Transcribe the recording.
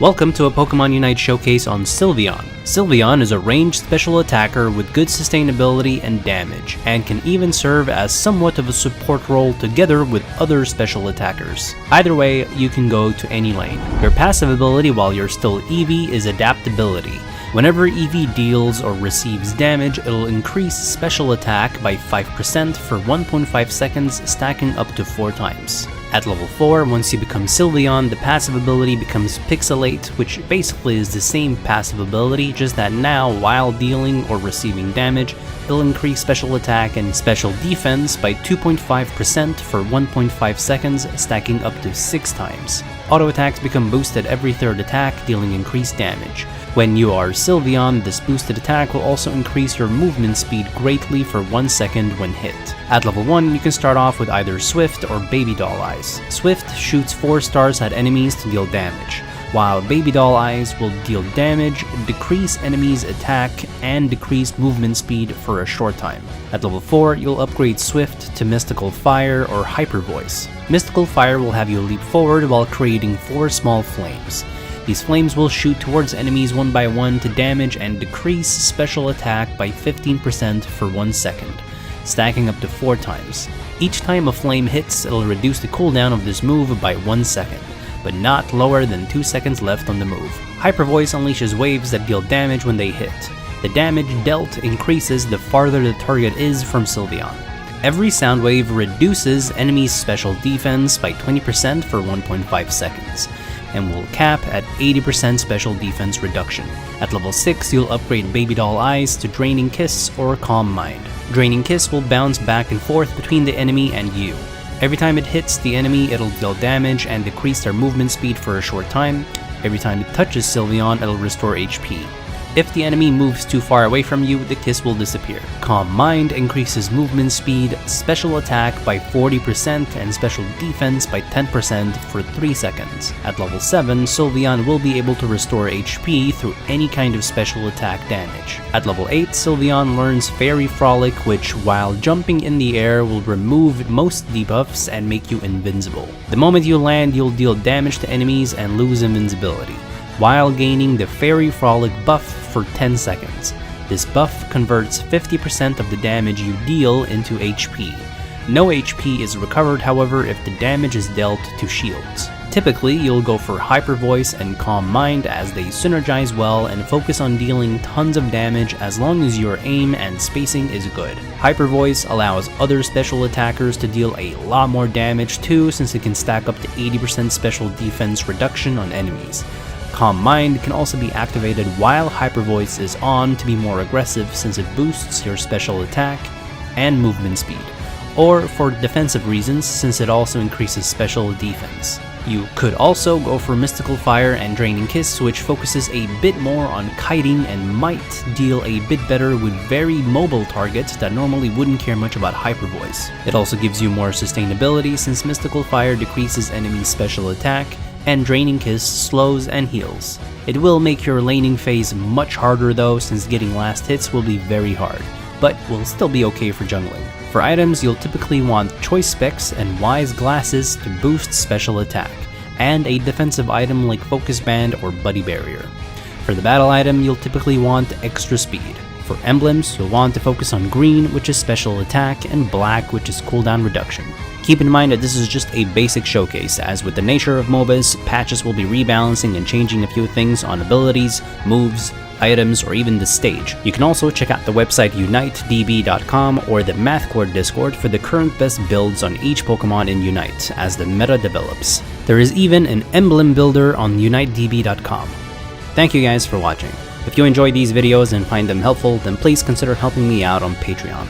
Welcome to a Pokemon Unite showcase on Sylveon. Sylveon is a ranged special attacker with good sustainability and damage, and can even serve as somewhat of a support role together with other special attackers. Either way, you can go to any lane. Your passive ability while you're still Eevee is Adaptability. Whenever Eevee deals or receives damage, it'll increase special attack by 5% for 1.5 seconds, stacking up to 4 times. At level 4, once you become Sylveon, the passive ability becomes Pixelate, which basically is the same passive ability, just that now, while dealing or receiving damage, it'll increase special attack and special defense by 2.5% for 1.5 seconds, stacking up to 6 times. Auto attacks become boosted every third attack, dealing increased damage. When you are Sylveon, this boosted attack will also increase your movement speed greatly for 1 second when hit. At level 1, you can start off with either Swift or Baby Doll Eyes. Swift shoots 4 stars at enemies to deal damage, while Baby Doll Eyes will deal damage, decrease enemies' attack, and decrease movement speed for a short time. At level 4, you'll upgrade Swift to Mystical Fire or Hyper Voice. Mystical Fire will have you leap forward while creating 4 small flames. These flames will shoot towards enemies one by one to damage and decrease special attack by 15% for 1 second, stacking up to 4 times. Each time a flame hits, it'll reduce the cooldown of this move by 1 second, but not lower than 2 seconds left on the move. Hyper Voice unleashes waves that deal damage when they hit. The damage dealt increases the farther the target is from Sylveon. Every sound wave reduces enemies' special defense by 20% for 1.5 seconds, and will cap at 80% special defense reduction. At level 6, you'll upgrade Baby Doll Eyes to Draining Kiss or Calm Mind. Draining Kiss will bounce back and forth between the enemy and you. Every time it hits the enemy, it'll deal damage and decrease their movement speed for a short time. Every time it touches Sylveon, it'll restore HP. If the enemy moves too far away from you, the kiss will disappear. Calm Mind increases movement speed, special attack by 40% and special defense by 10% for 3 seconds. At level 7, Sylveon will be able to restore HP through any kind of special attack damage. At level 8, Sylveon learns Fairy Frolic, which, while jumping in the air, will remove most debuffs and make you invincible. The moment you land, you'll deal damage to enemies and lose invincibility, while gaining the Fairy Frolic buff for 10 seconds. This buff converts 50% of the damage you deal into HP. No HP is recovered, however, if the damage is dealt to shields. Typically, you'll go for Hyper Voice and Calm Mind as they synergize well and focus on dealing tons of damage as long as your aim and spacing is good. Hyper Voice allows other special attackers to deal a lot more damage too, since it can stack up to 80% special defense reduction on enemies. Calm Mind can also be activated while Hyper Voice is on to be more aggressive, since it boosts your special attack and movement speed, or for defensive reasons since it also increases special defense. You could also go for Mystical Fire and Draining Kiss, which focuses a bit more on kiting and might deal a bit better with very mobile targets that normally wouldn't care much about Hyper Voice. It also gives you more sustainability since Mystical Fire decreases enemy special attack, and Draining Kiss slows and heals. It will make your laning phase much harder though, since getting last hits will be very hard, but will still be okay for jungling. For items, you'll typically want Choice Specs and Wise Glasses to boost special attack, and a defensive item like Focus Band or Buddy Barrier. For the battle item, you'll typically want Extra Speed. For emblems, you'll want to focus on green, which is special attack, and black, which is cooldown reduction. Keep in mind that this is just a basic showcase, as with the nature of MOBAs, patches will be rebalancing and changing a few things on abilities, moves, items, or even the stage. You can also check out the website UniteDB.com or the MathCore Discord for the current best builds on each Pokemon in Unite as the meta develops. There is even an emblem builder on UniteDB.com. Thank you guys for watching. If you enjoy these videos and find them helpful, then please consider helping me out on Patreon.